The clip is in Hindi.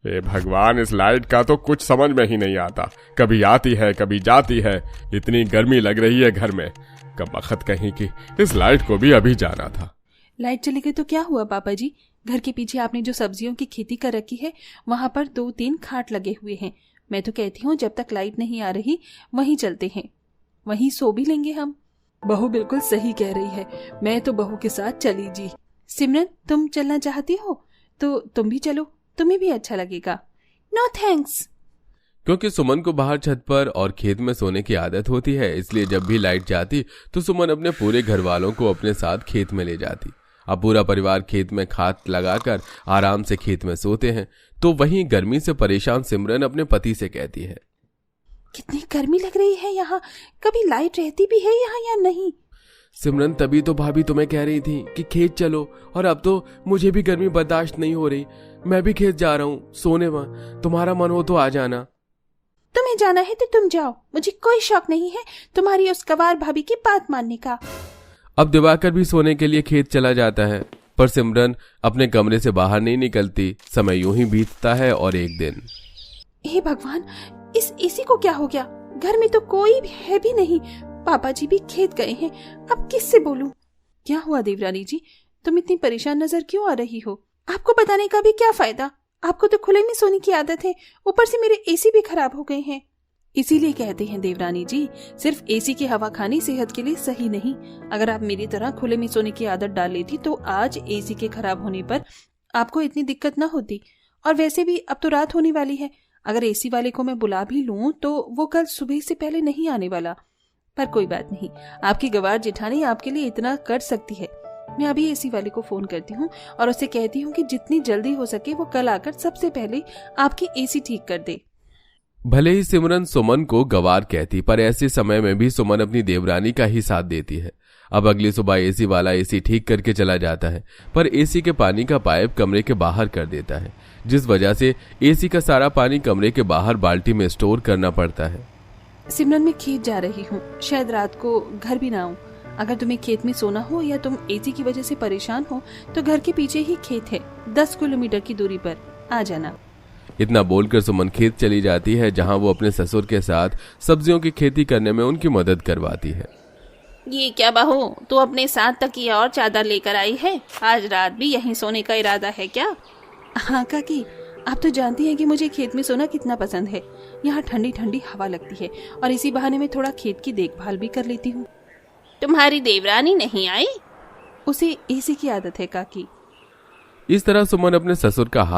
हे भगवान, इस लाइट का तो कुछ समझ में ही नहीं आता। कभी आती है कभी जाती है। इतनी गर्मी लग रही है घर में। कबख्त कहीं की, इस लाइट को भी अभी जाना था। लाइट चली गई तो क्या हुआ पापा जी? घर के पीछे आपने जो सब्जियों की खेती कर रखी है वहां पर 2-3 खाट लगे हुए हैं। मैं तो कहती हूँ जब तक लाइट नहीं आ रही वहीं चलते हैं, वहीं सो भी लेंगे हम। बहू बिल्कुल सही कह रही है, मैं तो बहू के साथ चली जी। सिमरन, तुम चलना चाहती हो तो तुम भी चलो, तुम्हें भी अच्छा लगेगा। No thanks. क्योंकि सुमन को बाहर छत पर और खेत में सोने की आदत होती है, इसलिए जब भी लाइट जाती तो सुमन अपने पूरे घर वालों को अपने साथ खेत में ले जाती। अब पूरा परिवार खेत में खाट लगाकर आराम से खेत में सोते हैं। तो वहीं गर्मी से परेशान सिमरन अपने पति से कहती है, कितनी गर्मी लग रही है यहाँ, कभी लाइट रहती भी है यहाँ या नहीं? सिमरन, तभी तो भाभी तुम्हें कह रही थी कि खेत चलो, और अब तो मुझे भी गर्मी बर्दाश्त नहीं हो रही। मैं भी खेत जा रहा हूँ सोने में, तुम्हारा मन हो तो आ जाना। तुम्हें जाना है तो तुम जाओ, मुझे कोई शौक नहीं है तुम्हारी उस गवार भाभी की बात मानने का। अब दिवाकर भी सोने के लिए खेत चला जाता है, पर सिमरन अपने कमरे से बाहर नहीं निकलती। समय यूं ही बीतता है और एक दिन, हे भगवान, इस एसी को क्या हो गया? घर में तो कोई भी है भी नहीं, पापा जी भी खेत गए हैं, अब किससे बोलूं? क्या हुआ देवरानी जी, तुम इतनी परेशान नजर क्यों आ रही हो? आपको बताने का भी क्या फायदा, आपको तो खुले में सोने की आदत है, ऊपर से मेरे एसी भी खराब हो गए हैं। इसीलिए कहते हैं देवरानी जी, सिर्फ एसी की हवा खानी सेहत के लिए सही नहीं। अगर आप मेरी तरह खुले में सोने की आदत डाल लेती तो आज एसी के खराब होने पर आपको इतनी दिक्कत न होती। और वैसे भी अब तो रात होने वाली है, अगर एसी वाले को मैं बुला भी लूं तो वो कल सुबह से पहले नहीं आने वाला। पर कोई बात नहीं, आपकी गवार जेठानी आपके लिए इतना कर सकती है। मैं अभी एसी वाले को फोन करती हूँ और उससे कहती हूँ कि जितनी जल्दी हो सके वो कल आकर सबसे पहले आपकी एसी ठीक कर दे। भले ही सिमरन सुमन को गवार कहती, पर ऐसे समय में भी सुमन अपनी देवरानी का ही साथ देती है। अब अगली सुबह एसी वाला एसी ठीक करके चला जाता है, पर एसी के पानी का पाइप कमरे के बाहर कर देता है, जिस वजह से एसी का सारा पानी कमरे के बाहर बाल्टी में स्टोर करना पड़ता है। सिमरन, मैं खेत जा रही हूँ, शायद रात को घर भी ना आऊँ। अगर तुम्हें खेत में सोना हो या तुम एसी की वजह से परेशान हो तो घर के पीछे ही खेत है, 10 किलोमीटर की दूरी पर, आ जाना। इतना बोलकर सुमन खेत चली जाती है, जहां वो अपने ससुर के साथ सब्जियों की खेती करने में उनकी मदद करवाती है। ये क्या बहू, तू अपने साथ तकिया और चादर लेकर आई है? आज रात भी यहीं सोने का इरादा है क्या? हाँ काकी, आप तो जानती हैं कि मुझे खेत में सोना कितना पसंद है। यहाँ ठंडी ठंडी हवा लगती है और इसी बहाने में थोड़ा खेत की देखभाल भी कर लेती हूँ। तुम्हारी देवरानी नहीं आई? उसे एसी की आदत है काकी। इस तरह सुमन अपने ससुर का हाथ